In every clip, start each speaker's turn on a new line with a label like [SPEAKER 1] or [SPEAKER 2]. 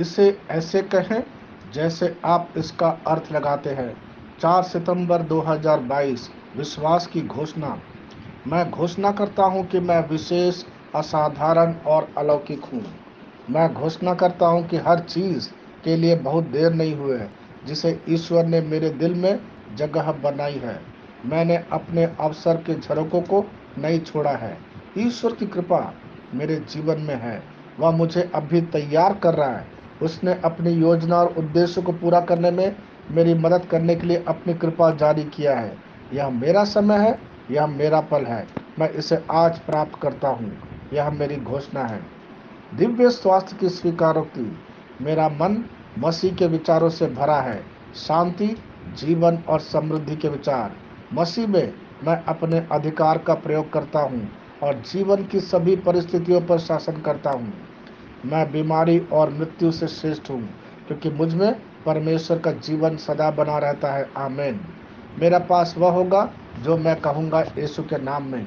[SPEAKER 1] इसे ऐसे कहें जैसे आप इसका अर्थ लगाते हैं। 4 सितंबर 2022 विश्वास की घोषणा। मैं घोषणा करता हूँ कि मैं विशेष, असाधारण और अलौकिक हूँ। मैं घोषणा करता हूँ कि हर चीज़ के लिए बहुत देर नहीं हुई है जिसे ईश्वर ने मेरे दिल में जगह बनाई है। मैंने अपने अवसर के झरोकों को नहीं छोड़ा है। ईश्वर की कृपा मेरे जीवन में है। वह मुझे अभी तैयार कर रहा है। उसने अपनी योजना और उद्देश्य को पूरा करने में मेरी मदद करने के लिए अपनी कृपा जारी किया है। यह मेरा समय है, यह मेरा पल है। मैं इसे आज प्राप्त करता हूँ। यह मेरी घोषणा है। दिव्य स्वास्थ्य की स्वीकारोक्ति। मेरा मन मसीह के विचारों से भरा है। शांति, जीवन और समृद्धि के विचार। मसीह में मैं अपने अधिकार का प्रयोग करता हूँ और जीवन की सभी परिस्थितियों पर शासन करता हूँ। मैं बीमारी और मृत्यु से श्रेष्ठ हूँ क्योंकि मुझ में परमेश्वर का जीवन सदा बना रहता है। आमीन। मेरा पास वह होगा जो मैं कहूँगा यीशु के नाम में।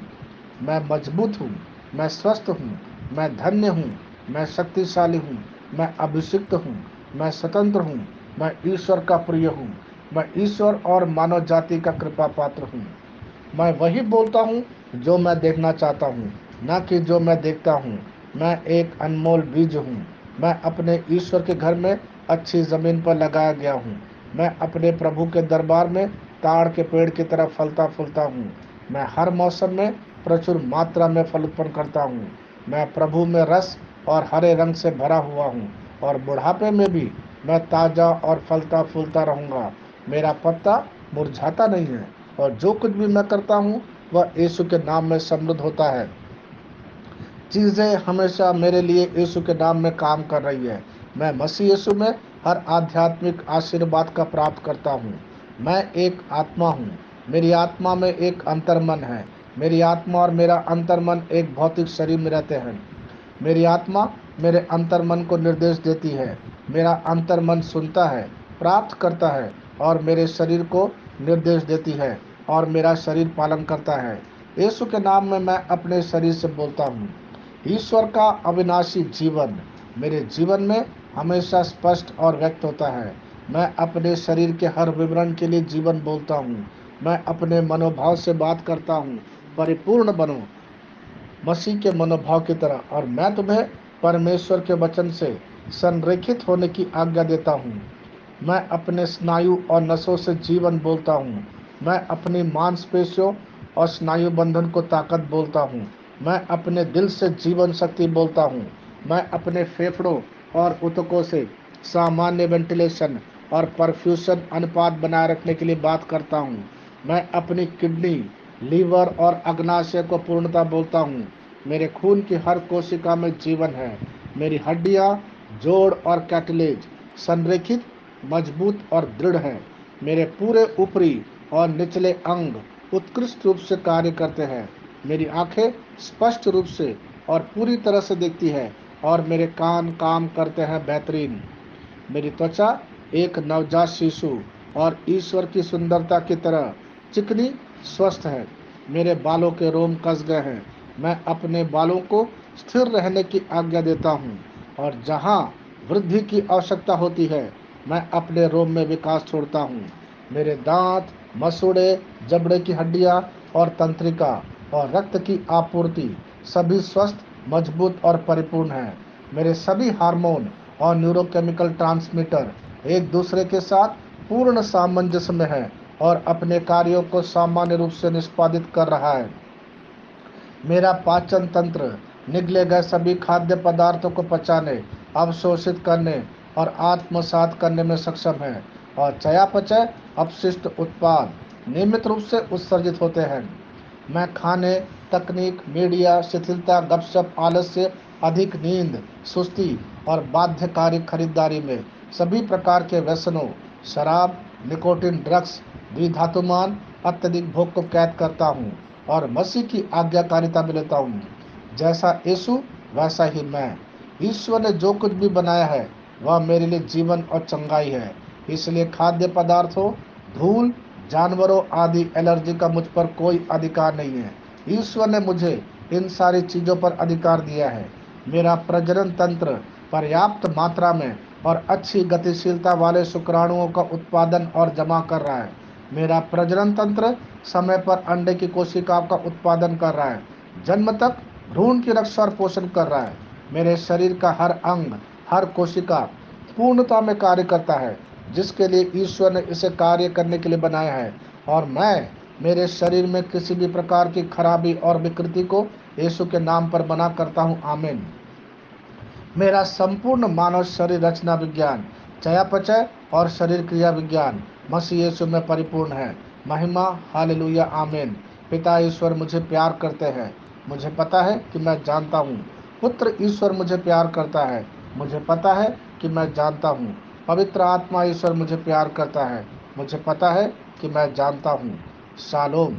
[SPEAKER 1] मैं मजबूत हूँ, मैं स्वस्थ हूँ, मैं धन्य हूँ, मैं शक्तिशाली हूँ, मैं अभिषिक्त हूँ, मैं स्वतंत्र हूँ, मैं ईश्वर का प्रिय हूँ, मैं ईश्वर और मानव जाति का कृपा पात्र हूँ। मैं वही बोलता हूँ जो मैं देखना चाहता हूँ, न कि जो मैं देखता हूँ। मैं एक अनमोल बीज हूँ। मैं अपने ईश्वर के घर में अच्छी ज़मीन पर लगाया गया हूँ। मैं अपने प्रभु के दरबार में ताड़ के पेड़ की तरह फलता फूलता हूँ। मैं हर मौसम में प्रचुर मात्रा में फल उत्पन्न करता हूँ। मैं प्रभु में रस और हरे रंग से भरा हुआ हूँ और बुढ़ापे में भी मैं ताज़ा और फलता फूलता रहूँगा। मेरा पत्ता मुरझाता नहीं है और जो कुछ भी मैं करता हूँ वह यीशु के नाम में समृद्ध होता है। चीज़ें हमेशा मेरे लिए यीशु के नाम में काम कर रही है। मैं मसीह यीशु में हर आध्यात्मिक आशीर्वाद का प्राप्त करता हूँ। मैं एक आत्मा हूँ। मेरी आत्मा में एक अंतर्मन है। मेरी आत्मा और मेरा अंतर्मन एक भौतिक शरीर में रहते हैं। मेरी आत्मा मेरे अंतर्मन को निर्देश देती है। मेरा अंतर्मन सुनता है, प्राप्त करता है और मेरे शरीर को निर्देश देती है और मेरा शरीर पालन करता है। यीशु के नाम में मैं अपने शरीर से बोलता हूँ। ईश्वर का अविनाशी जीवन मेरे जीवन में हमेशा स्पष्ट और व्यक्त होता है। मैं अपने शरीर के हर विवरण के लिए जीवन बोलता हूँ। मैं अपने मनोभाव से बात करता हूँ, परिपूर्ण बनो मसीह के मनोभाव की तरह, और मैं तुम्हें परमेश्वर के वचन से संरेखित होने की आज्ञा देता हूँ। मैं अपने स्नायु और नसों से जीवन बोलता हूँ। मैं अपनी मांसपेशियों और स्नायु बंधन को ताकत बोलता हूँ। मैं अपने दिल से जीवन शक्ति बोलता हूँ। मैं अपने फेफड़ों और ऊतकों से सामान्य वेंटिलेशन और परफ्यूशन अनुपात बनाए रखने के लिए बात करता हूँ। मैं अपनी किडनी, लीवर और अग्नाशय को पूर्णता बोलता हूँ। मेरे खून की हर कोशिका में जीवन है। मेरी हड्डियाँ, जोड़ और कैटिलेज संरेखित, मजबूत और दृढ़ है। मेरे पूरे ऊपरी और निचले अंग उत्कृष्ट रूप से कार्य करते हैं। मेरी आंखें स्पष्ट रूप से और पूरी तरह से देखती है और मेरे कान काम करते हैं बेहतरीन। मेरी त्वचा एक नवजात शिशु और ईश्वर की सुंदरता की तरह चिकनी, स्वस्थ है। मेरे बालों के रोम कस गए हैं। मैं अपने बालों को स्थिर रहने की आज्ञा देता हूँ और जहाँ वृद्धि की आवश्यकता होती है मैं अपने रोम में विकास छोड़ता हूँ। मेरे दांत, मसूड़े, जबड़े की हड्डियाँ और तंत्रिका और रक्त की आपूर्ति सभी स्वस्थ, मजबूत और परिपूर्ण हैं। मेरे सभी हार्मोन और न्यूरोकेमिकल ट्रांसमीटर एक दूसरे के साथ पूर्ण सामंजस्य में है और अपने कार्यों को सामान्य रूप से निष्पादित कर रहा है। मेरा पाचन तंत्र निगले गए सभी खाद्य पदार्थों को पचाने, अवशोषित करने और आत्मसात करने में सक्षम है और चयापचय अपशिष्ट उत्पाद नियमित रूप से उत्सर्जित होते हैं। मैं खाने, तकनीक, मीडिया, शिथिलता, गपशप, आलस्य, अधिक नींद, सुस्ती और बाध्यकारी खरीदारी में सभी प्रकार के व्यसनों, शराब, निकोटिन, ड्रग्स, द्विधातुमान, अत्यधिक भोग को कैद करता हूँ और मसीह की आज्ञाकारिता में लेता हूँ। जैसा यीशु वैसा ही मैं। ईश्वर ने जो कुछ भी बनाया है वह मेरे लिए जीवन और चंगाई है। इसलिए खाद्य पदार्थों, धूल, जानवरों आदि एलर्जी का मुझ पर कोई अधिकार नहीं है। ईश्वर ने मुझे इन सारी चीज़ों पर अधिकार दिया है। मेरा प्रजनन तंत्र पर्याप्त मात्रा में और अच्छी गतिशीलता वाले शुक्राणुओं का उत्पादन और जमा कर रहा है। मेरा प्रजनन तंत्र समय पर अंडे की कोशिकाओं का उत्पादन कर रहा है, जन्म तक भ्रूण की रक्षा और पोषण कर रहा है। मेरे शरीर का हर अंग, हर कोशिका पूर्णता में कार्य करता है, जिसके लिए ईश्वर ने इसे कार्य करने के लिए बनाया है। और मैं मेरे शरीर में किसी भी प्रकार की खराबी और विकृति को यीशु के नाम पर मना करता हूँ। आमीन। मेरा संपूर्ण मानव शरीर रचना विज्ञान, चयापचय और शरीर क्रिया विज्ञान मसीह यीशु में परिपूर्ण है। महिमा, हालेलुया, आमीन। पिता ईश्वर मुझे प्यार करते हैं, मुझे पता है कि मैं जानता हूँ। पुत्र ईश्वर मुझे प्यार करता है, मुझे पता है कि मैं जानता हूँ। पवित्र आत्मा ईश्वर मुझे प्यार करता है, मुझे पता है कि मैं जानता हूँ। शालोम।